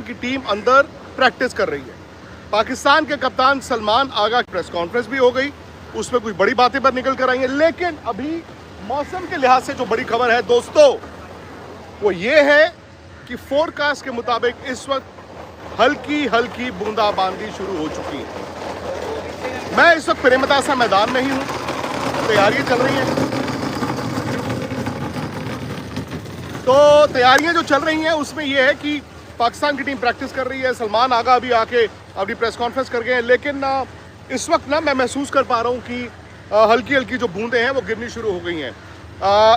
की टीम अंदर प्रैक्टिस कर रही है। पाकिस्तान के कप्तान सलमान आगा की प्रेस कॉन्फ्रेंस भी हो गई, उसमें कुछ बड़ी बातें पर निकल कर आई हैं। लेकिन अभी मौसम के लिहाज से जो बड़ी खबर है दोस्तों, वो ये है कि फोरकास्ट के मुताबिक इस वक्त हल्की हल्की बूंदाबांदी शुरू हो चुकी है। मैं इस वक्त प्रेमदासा मैदान में ही हूँ, तैयारियां चल रही हैं। तो तैयारियां जो चल रही हैं उसमें यह है कि पाकिस्तान की टीम प्रैक्टिस कर रही है, सलमान आगा अभी आके अपनी प्रेस कॉन्फ्रेंस कर गए हैं। लेकिन इस वक्त ना मैं महसूस कर पा रहा हूँ कि हल्की हल्की जो बूंदें हैं वो गिरनी शुरू हो गई हैं।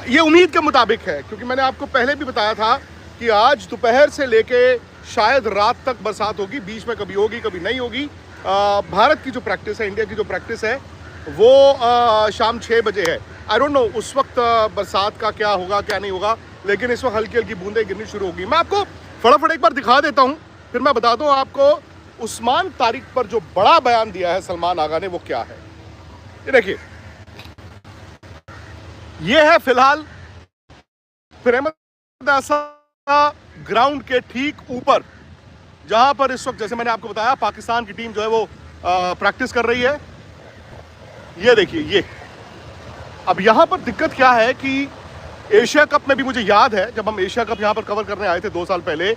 ये उम्मीद के मुताबिक है, क्योंकि मैंने आपको पहले भी बताया था कि आज दोपहर से लेके शायद रात तक बरसात होगी, बीच में कभी होगी कभी नहीं होगी। भारत की जो प्रैक्टिस है, इंडिया की जो प्रैक्टिस है वो शाम 6 बजे है। आई डोंट नो उस वक्त बरसात का क्या होगा क्या नहीं होगा, लेकिन इस वक्त हल्की हल्की बूंदें गिरनी शुरू होगी। मैं आपको फटाफट एक बार दिखा देता हूँ, फिर मैं बता दूँ आपको उस्मान तारिक पर जो बड़ा बयान दिया है सलमान आगा ने वो क्या है। ये देखिए, ये है फिलहाल प्रेमदासा ग्राउंड के ठीक ऊपर, जहां पर इस वक्त जैसे मैंने आपको बताया पाकिस्तान की टीम जो है वो प्रैक्टिस कर रही है। ये देखिए, ये अब यहां पर दिक्कत क्या है कि एशिया कप में भी मुझे याद है जब हम एशिया कप यहां पर कवर करने आए थे 2 साल पहले,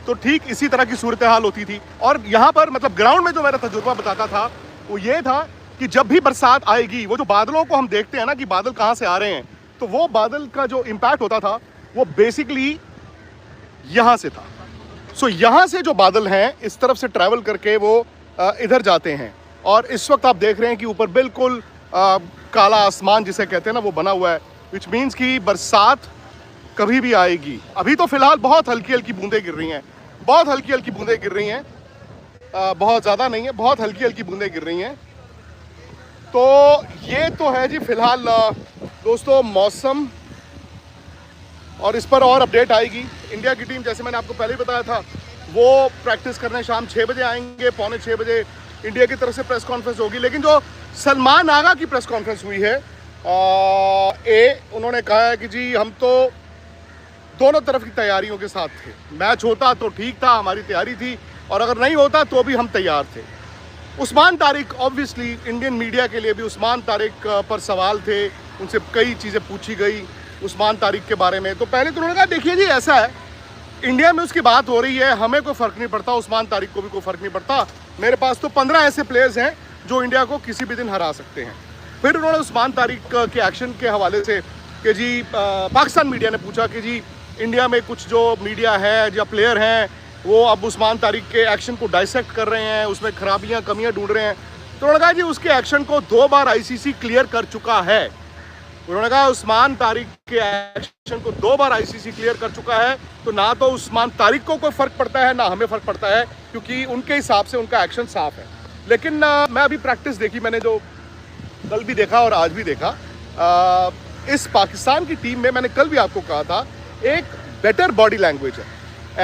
तो ठीक इसी तरह की सूरत हाल होती थी। और यहां पर मतलब ग्राउंड में जो मेरा तजुर्बा बताता था वो ये था कि जब भी बरसात आएगी, वो जो बादलों को हम देखते हैं ना कि बादल कहां से आ रहे हैं, तो वो बादल का जो इंपैक्ट होता था वो बेसिकली यहां से था। सो यहां से जो बादल हैं इस तरफ से ट्रैवल करके वो इधर जाते हैं। और इस वक्त आप देख रहे हैं कि ऊपर बिल्कुल काला आसमान जिसे कहते हैं ना वो बना हुआ है, विच मीन्स कि बरसात कभी भी आएगी। अभी तो फिलहाल बहुत हल्की हल्की बूंदें गिर रही हैं, बहुत हल्की हल्की बूंदें गिर रही हैं, बहुत ज़्यादा नहीं है, बहुत हल्की हल्की बूंदें गिर रही हैं। तो ये तो है जी फिलहाल दोस्तों मौसम, और इस पर और अपडेट आएगी। इंडिया की टीम जैसे मैंने आपको पहले ही बताया था वो प्रैक्टिस करने शाम 6 बजे आएंगे, पौने 6 बजे इंडिया की तरफ से प्रेस कॉन्फ्रेंस होगी। लेकिन जो सलमान आगा की प्रेस कॉन्फ्रेंस हुई है, उन्होंने कहा है कि जी हम तो दोनों तरफ की तैयारियों के साथ थे, मैच होता तो ठीक था, हमारी तैयारी थी, और अगर नहीं होता तो भी हम तैयार थे। Usman Tariq, obviously Indian media के लिए भी उस्मान तारिक पर सवाल थे, उनसे कई चीज़ें पूछी गई उस्मान तारिक के बारे में। तो पहले तो उन्होंने कहा देखिए जी ऐसा है, इंडिया में उसकी बात हो रही है, हमें कोई फ़र्क नहीं पड़ता, उस्मान तारिक को भी कोई फ़र्क नहीं पड़ता, मेरे पास तो 15 ऐसे प्लेयर्स हैं जो इंडिया को किसी भी दिन हरा सकते हैं। फिर उन्होंने उस्मान तारिक के एक्शन के हवाले से कि जी पाकिस्तान मीडिया ने पूछा कि जी इंडिया में कुछ जो मीडिया है या प्लेयर हैं वो अब उस्मान तारिक के एक्शन को डाइसेक्ट कर रहे हैं, उसमें खराबियां कमियां ढूंढ रहे हैं। तो उन्होंने कहा जी उसके एक्शन को 2 बार आईसीसी क्लियर कर चुका है। उन्होंने कहा उस्मान तारिक के एक्शन को 2 बार आईसीसी क्लियर कर चुका है, तो ना तो उस्मान तारिक को कोई फ़र्क पड़ता है ना हमें फ़र्क पड़ता है, क्योंकि उनके हिसाब से उनका एक्शन साफ है। लेकिन मैं अभी प्रैक्टिस देखी, मैंने जो कल भी देखा और आज भी देखा, इस पाकिस्तान की टीम में मैंने कल भी आपको कहा था एक बेटर बॉडी लैंग्वेज है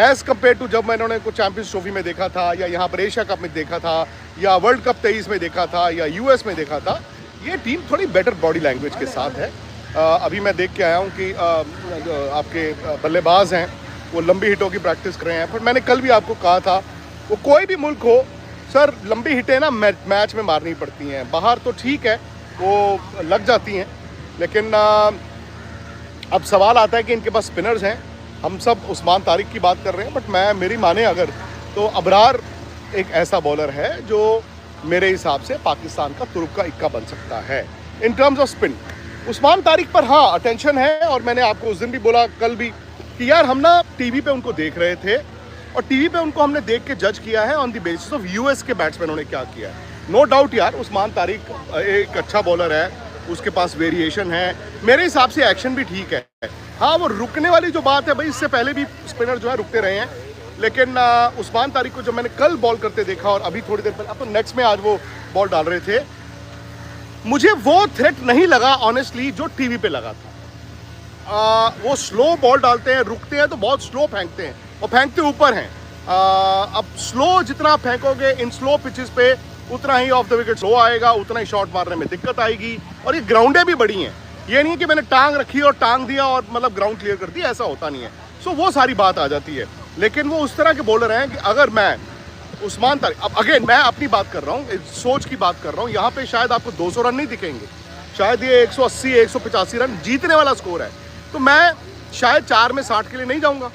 एज़ कम्पेयर टू जब मैंने उन्हें को चैंपियंस ट्रॉफी में देखा था, या यहाँ पर एशिया कप में देखा था, या वर्ल्ड कप 23 में देखा था, या यूएस में देखा था। ये टीम थोड़ी बेटर बॉडी लैंग्वेज के साथ है। अभी मैं देख के आया हूँ कि आपके बल्लेबाज हैं वो लंबी हिटों की प्रैक्टिस कर रहे हैं। पर मैंने कल भी आपको कहा था वो कोई भी मुल्क हो सर, लंबी हिटें ना मैच में मारनी पड़ती हैं, बाहर तो ठीक है वो लग जाती हैं, लेकिन अब सवाल आता है कि इनके पास स्पिनर्स हैं। हम सब उस्मान तारिक की बात कर रहे हैं, बट मेरी माने अगर तो अबरार एक ऐसा बॉलर है जो मेरे हिसाब से पाकिस्तान का तुरुप का इक्का बन सकता है in terms off spin. Usman Tariq पर हाँ अटेंशन है, और मैंने आपको उस दिन भी बोला कल भी कि यार हम ना टीवी पे उनको देख रहे थे, और टीवी पे उनको हमने देख के जज किया है on the basis of US के बैट्समैनों ने क्या किया है। नो डाउट यार उस्मान तारिक एक अच्छा बॉलर है, उसके पास वेरिएशन है, मेरे हिसाब से एक्शन भी ठीक है। हाँ वो रुकने वाली जो बात है भाई, इससे पहले भी स्पिनर जो है रुकते रहे हैं, लेकिन उस्मान तारिक को जब मैंने कल बॉल करते देखा और अभी थोड़ी देर पहले अब तो नेट्स में आज वो बॉल डाल रहे थे, मुझे वो थ्रेट नहीं लगा ऑनेस्टली जो टीवी पे लगा था। वो स्लो बॉल डालते हैं, रुकते हैं तो बहुत स्लो फेंकते हैं, और फेंकते ऊपर हैं। अब स्लो जितना फेंकोगे इन स्लो पिचेस पे उतना ही ऑफ द विकेट स्लो आएगा, उतना ही शॉट मारने में दिक्कत आएगी। और ये ग्राउंडें भी बड़ी हैं, ये नहीं है कि मैंने टांग रखी और टांग दिया और मतलब ग्राउंड क्लियर कर दिया, ऐसा होता नहीं है। सो वो सारी बात आ जाती है। लेकिन वो उस तरह के बॉलर हैं कि अगर मैं उस्मान तारिक, अब अगेन मैं अपनी बात कर रहा हूँ, सोच की बात कर रहा हूँ, यहाँ पे शायद आपको 200 रन नहीं दिखेंगे, शायद ये 180 185 रन जीतने वाला स्कोर है। तो मैं शायद 4 में 60 के लिए नहीं जाऊँगा।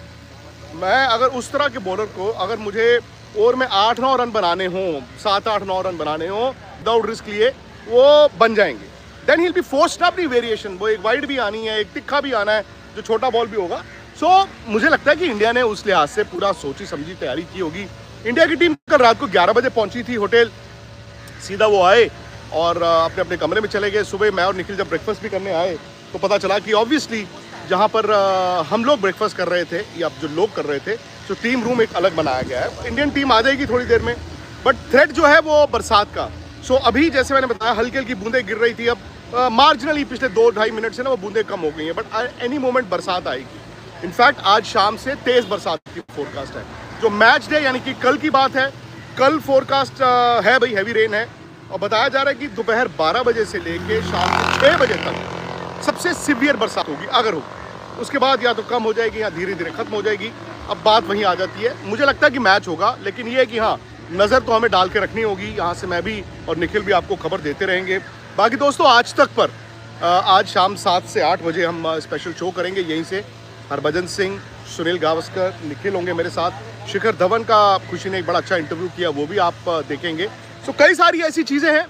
मैं अगर उस तरह के बॉलर को, अगर मुझे ओवर में 8-9 रन बनाने हों, 7-8-9 रन बनाने हों विदाउट रिस्क लिए, वो बन जाएंगे। Then he will be forced अपनी वेरिएशन, वो एक वाइड भी आनी है, एक तिक्का भी आना है, जो छोटा बॉल भी होगा। सो मुझे लगता है कि इंडिया ने उस लिहाज से पूरा सोची समझी तैयारी की होगी। इंडिया की टीम कल रात को 11 बजे पहुंची थी होटल, सीधा वो आए और अपने अपने कमरे में चले गए। सुबह मैं और निखिल जब ब्रेकफास्ट भी करने आए तो पता चला कि ऑब्वियसली जहाँ पर हम लोग ब्रेकफास्ट कर रहे थे या जो लोग कर रहे थे, तो टीम रूम एक अलग बनाया गया है। इंडियन टीम आ जाएगी थोड़ी देर में, बट थ्रेट जो है वो बरसात का। सो अभी जैसे मैंने बताया हल्की हल्की बूंदें गिर रही थी, अब मार्जिनली पिछले 2-2.5 मिनट से ना वो बूंदें कम हो गई हैं, बट एनी मोमेंट बरसात आएगी। इनफैक्ट आज शाम से तेज़ बरसात की फोरकास्ट है। जो मैच डे यानी कि कल की बात है, कल फोरकास्ट है भाई, हैवी रेन है, और बताया जा रहा है कि दोपहर 12 बजे से लेके शाम के 6 बजे तक सबसे सीवियर बरसात होगी अगर होगी। उसके बाद या तो कम हो जाएगी या धीरे धीरे खत्म हो जाएगी। अब बात वहीं आ जाती है, मुझे लगता है कि मैच होगा, लेकिन ये है कि हाँ, नज़र तो हमें डाल के रखनी होगी। यहाँ से मैं भी और निखिल भी आपको खबर देते रहेंगे। बाकी दोस्तों आज तक पर आज शाम 7 से 8 बजे हम स्पेशल शो करेंगे यहीं से। हरभजन सिंह, सुनील गावस्कर, निखिल होंगे मेरे साथ। शिखर धवन का खुशी ने एक बड़ा अच्छा इंटरव्यू किया, वो भी आप देखेंगे। सो कई सारी ऐसी चीज़ें हैं